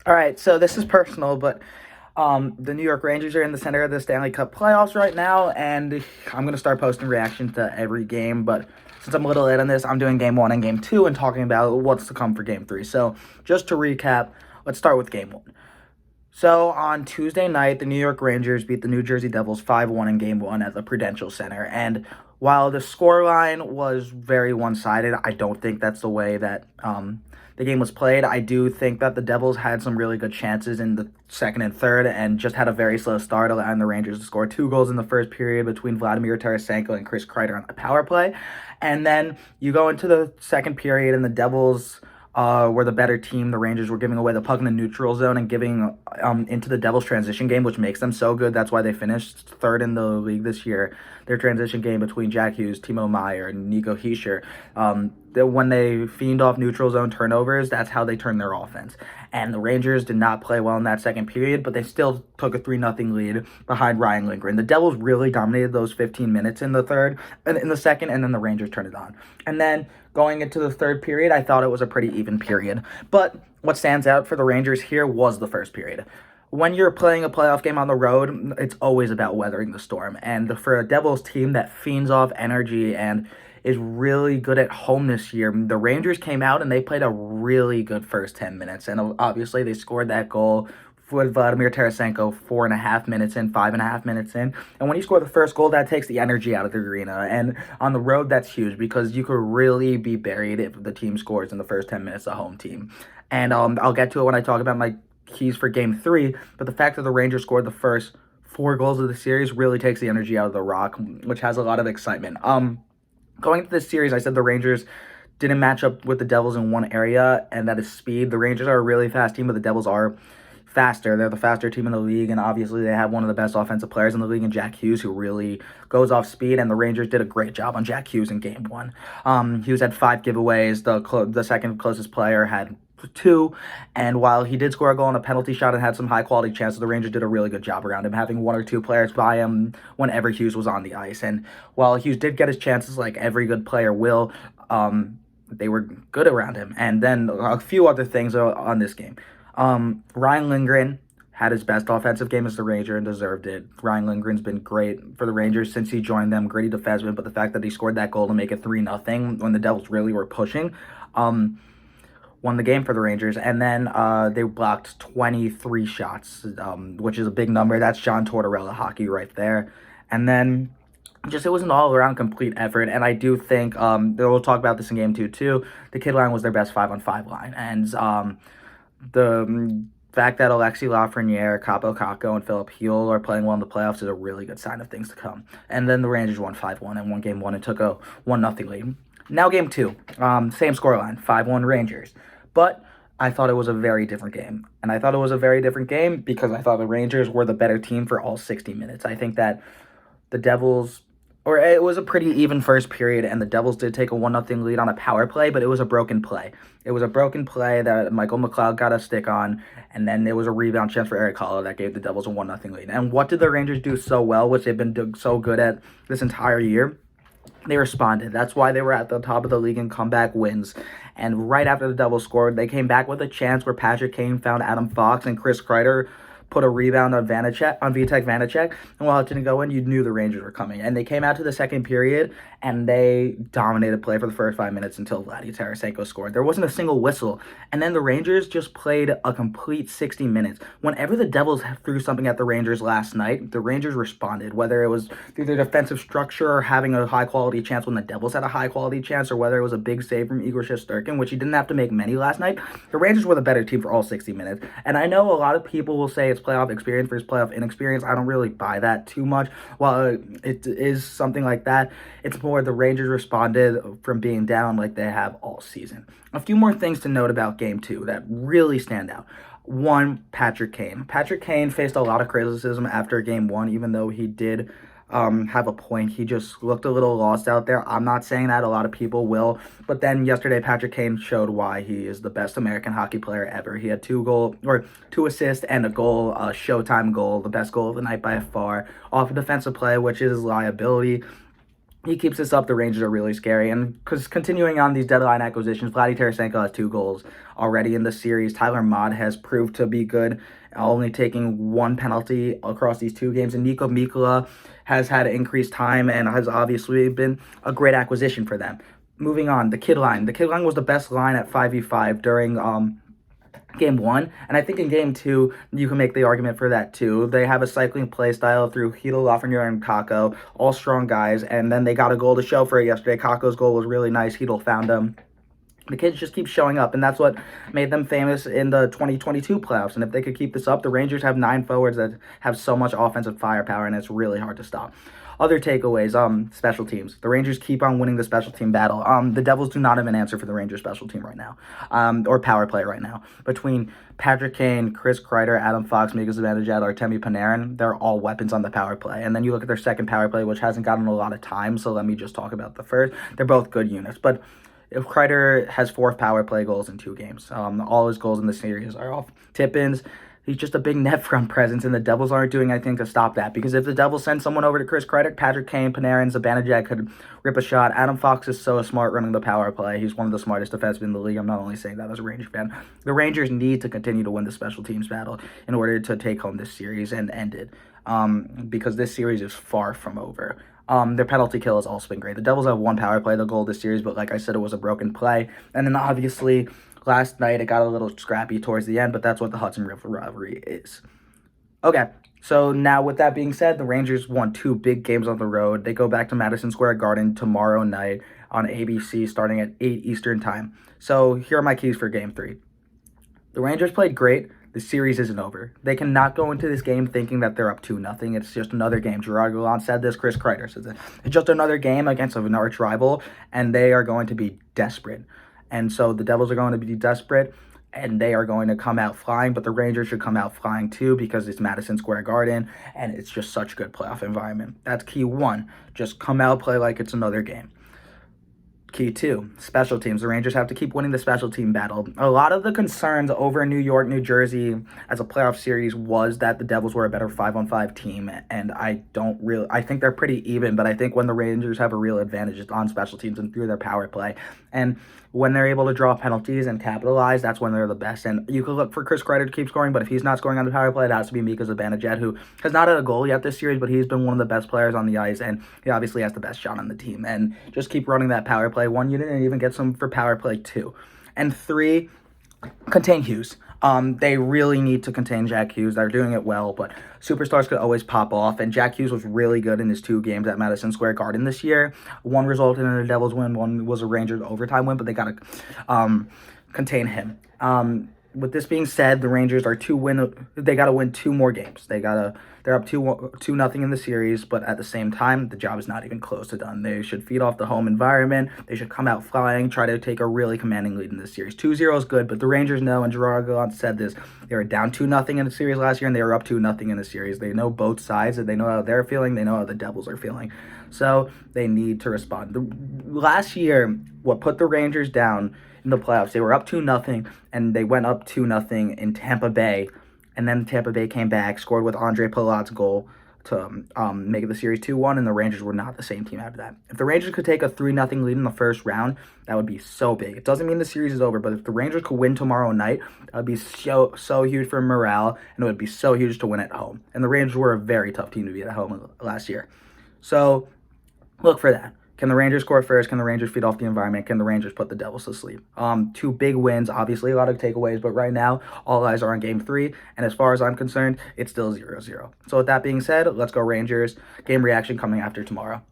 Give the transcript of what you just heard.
All right, so this is personal, but the New York Rangers are in the center of the Stanley Cup playoffs right now, and I'm gonna start posting reactions to every game. But since I'm a little late on this, I'm doing game one and game two and talking about what's to come for game three. So just to recap, let's start with game one. So on Tuesday night, the New York Rangers beat the New Jersey Devils 5-1 in game one at the Prudential Center. And while the scoreline was very one sided, I don't think that's the way that the game was played. I do think that the Devils had some really good chances in the second and third and just had a very slow start, allowing the Rangers to score 2 goals in the first period between Vladimir Tarasenko and Chris Kreider on the power play. And then you go into the second period, and the Devils were the better team. The Rangers were giving away the puck in the neutral zone and giving into the Devils' transition game, which makes them so good. That's why they finished third in the league this year. Their transition game between Jack Hughes, Timo Meyer, and Nico Hischier. When they fiend off neutral zone turnovers, that's how they turn their offense. And the Rangers did not play well in that second period, but they still took a 3-0 lead behind Ryan Lindgren. The Devils really dominated those 15 minutes in the third and in the second, and then the Rangers turned it on. And then going into the third period, I thought it was a pretty even period. But what stands out for the Rangers here was the first period. When you're playing a playoff game on the road, it's always about weathering the storm. And for a Devils team that fiends off energy and is really good at home this year, the Rangers came out and they played a really good first 10 minutes. And obviously, they scored that goal with Vladimir Tarasenko 4.5 minutes in, 5.5 minutes in. And when you score the first goal, that takes the energy out of the arena. And on the road, that's huge because you could really be buried if the team scores in the first 10 minutes, the home team. And I'll get to it when I talk about my keys for game three. But the fact that the Rangers scored the first 4 goals of the series really takes the energy out of the Rock, which has a lot of excitement. Going into this series, I said the Rangers didn't match up with the Devils in one area, and that is speed. The Rangers are a really fast team, but the Devils are faster. They're the faster team in the league, and obviously they have one of the best offensive players in the league in Jack Hughes, who really goes off speed, and the Rangers did a great job on Jack Hughes in game one. Hughes had 5 giveaways. The second closest player had 2, and while he did score a goal on a penalty shot and had some high-quality chances, the Rangers did a really good job around him, having 1 or 2 players by him whenever Hughes was on the ice. And while Hughes did get his chances like every good player will, they were good around him. And then a few other things on this game. Ryan Lindgren had his best offensive game as the Ranger and deserved it. Ryan Lindgren's been great for the Rangers since he joined them. Gritty defenseman, but the fact that he scored that goal to make it 3-0 when the Devils really were pushing, won the game for the Rangers. And then they blocked 23 shots, which is a big number. That's John Tortorella hockey right there. And then just it was an all-around complete effort, and I do think we'll talk about this in game two too. The kid line was their best 5-on-5 line, and the fact that Alexi Lafreniere, Capo Caco, and Philip Heel are playing well in the playoffs is a really good sign of things to come. And then the Rangers won 5-1 and won game one and took a 1-0 lead. Now game two, same scoreline, 5-1 Rangers. But I thought it was a very different game. And I thought it was a very different game because I thought the Rangers were the better team for all 60 minutes. I think that the Devils, or it was a pretty even first period, and the Devils did take a 1-0 lead on a power play, but it was a broken play. It was a broken play that Michael McLeod got a stick on, and then there was a rebound chance for Erik Haula that gave the Devils a 1-0 lead. And what did the Rangers do so well, which they've been so good at this entire year? They responded. That's why they were at the top of the league in comeback wins. And right after the Devils scored, they came back with a chance where Patrick Kane found Adam Fox and Chris Kreider put a rebound on Vitek Vanacek, and while it didn't go in, you knew the Rangers were coming. And they came out to the second period, and they dominated play for the first 5 minutes until Vladimir Tarasenko scored. There wasn't a single whistle, and then the Rangers just played a complete 60 minutes. Whenever the Devils threw something at the Rangers last night, the Rangers responded, whether it was through their defensive structure or having a high-quality chance when the Devils had a high-quality chance, or whether it was a big save from Igor Shesterkin, which he didn't have to make many last night. The Rangers were the better team for all 60 minutes, and I know a lot of people will say it's playoff experience versus playoff inexperience. I don't really buy that too much. While it is something like that, it's more the Rangers responded from being down like they have all season. A few more things to note about game two that really stand out. One, Patrick Kane. Patrick Kane faced a lot of criticism after game one, even though he did have a point. He just looked a little lost out there. I'm not saying that, a lot of people will, but then yesterday Patrick Kane showed why he is the best American hockey player ever. He had 2 assists and a goal, a Showtime goal, the best goal of the night by far, off a defensive play, which is his liability. he keeps this up, the Rangers are really scary. And because continuing on these deadline acquisitions, Vladdy Tarasenko has 2 goals already in the series. Tyler Mott has proved to be good, only taking 1 penalty across these 2 games. And Niko Mikkola has had increased time and has obviously been a great acquisition for them. Moving on, the kid line. The kid line was the best line at 5v5 during game 1, and I think in game 2 you can make the argument for that too. They have a cycling play style through Hito, Lafreniere, and Kakko, all strong guys, and then they got a goal to show for it yesterday. Kakko's goal was really nice. Hito found him. The kids just keep showing up, and that's what made them famous in the 2022 playoffs. And if they could keep this up, the Rangers have 9 forwards that have so much offensive firepower, and it's really hard to stop. Other takeaways, special teams. The Rangers keep on winning the special team battle. The Devils do not have an answer for the Rangers special team right now, or power play right now. Between Patrick Kane, Chris Kreider, Adam Fox, Mika Zibanejad, Artemi Panarin, they're all weapons on the power play. And then you look at their second power play, which hasn't gotten a lot of time, so let me just talk about the first. They're both good units, but if Kreider has 4 power play goals in 2 games, all his goals in the series are off tip-ins. He's just a big net front presence, and the Devils aren't doing anything to stop that. Because if the Devils send someone over to Chris Kreider, Patrick Kane, Panarin, Zibanejad could rip a shot. Adam Fox is so smart running the power play. He's one of the smartest defensemen in the league. I'm not only saying that as a Ranger fan. The Rangers need to continue to win the special teams battle in order to take home this series and end it. Because this series is far from over. Their penalty kill has also been great. The Devils have 1 power play goal this series, but like I said, it was a broken play. And then obviously last night it got a little scrappy towards the end, but that's what the Hudson River rivalry is. Okay, so now with that being said, the Rangers won 2 big games on the road. They go back to Madison Square Garden tomorrow night on ABC starting at 8 Eastern time. So here are my keys for Game 3. The Rangers played great. The series isn't over. They cannot go into this game thinking that they're up 2-0. It's just another game. Gerard Gallant said this. Chris Kreider said this. It's just another game against an arch rival, and they are going to be desperate. And so the Devils are going to be desperate, and they are going to come out flying, but the Rangers should come out flying too because it's Madison Square Garden, and it's just such a good playoff environment. That's key 1. Just come out, play like it's another game. Key 2, special teams. The Rangers have to keep winning the special team battle. A lot of the concerns over New York, New Jersey as a playoff series was that the Devils were a better 5-on-5 team, and I think they're pretty even, but I think when the Rangers have a real advantage, it's on special teams and through their power play. And when they're able to draw penalties and capitalize, that's when they're the best. And you could look for Chris Kreider to keep scoring, but if he's not scoring on the power play, it has to be Mika Zibanejad, who has not had a goal yet this series, but he's been one of the best players on the ice, and he obviously has the best shot on the team. And just keep running that power play 1 unit and even get some for power play 2. And 3, contain Hughes. They really need to contain Jack Hughes. They're doing it well, but superstars could always pop off, and Jack Hughes was really good in his 2 games at Madison Square Garden this year. 1 resulted in a Devils win, 1 was a Rangers overtime win, but they got to contain him. With this being said, the Rangers are they got to win 2 more games. They're up 2-0 in the series, but at the same time, the job is not even close to done. They should feed off the home environment. They should come out flying, try to take a really commanding lead in this series. 2-0 is good, but the Rangers know, and Gerard Gallant said this, they were down 2-0 in the series last year, and they were up 2-0 in the series. They know both sides, and they know how they're feeling. They know how the Devils are feeling. So they need to respond. Last year, what put the Rangers down in the playoffs, they were up 2-0, and they went up 2-0 in Tampa Bay, and then Tampa Bay came back, scored with Andre Palat's goal to make it the series 2-1, and the Rangers were not the same team after that. If the Rangers could take a 3-0 lead in the first round, that would be so big. It doesn't mean the series is over, but if the Rangers could win tomorrow night, that would be so huge for morale, and it would be so huge to win at home. And the Rangers were a very tough team to beat at home last year. So look for that. Can the Rangers score first? Can the Rangers feed off the environment? Can the Rangers put the Devils to sleep? 2 big wins, obviously a lot of takeaways, but right now, all eyes are on Game 3, and as far as I'm concerned, it's still 0-0. So with that being said, let's go Rangers. Game reaction coming after tomorrow.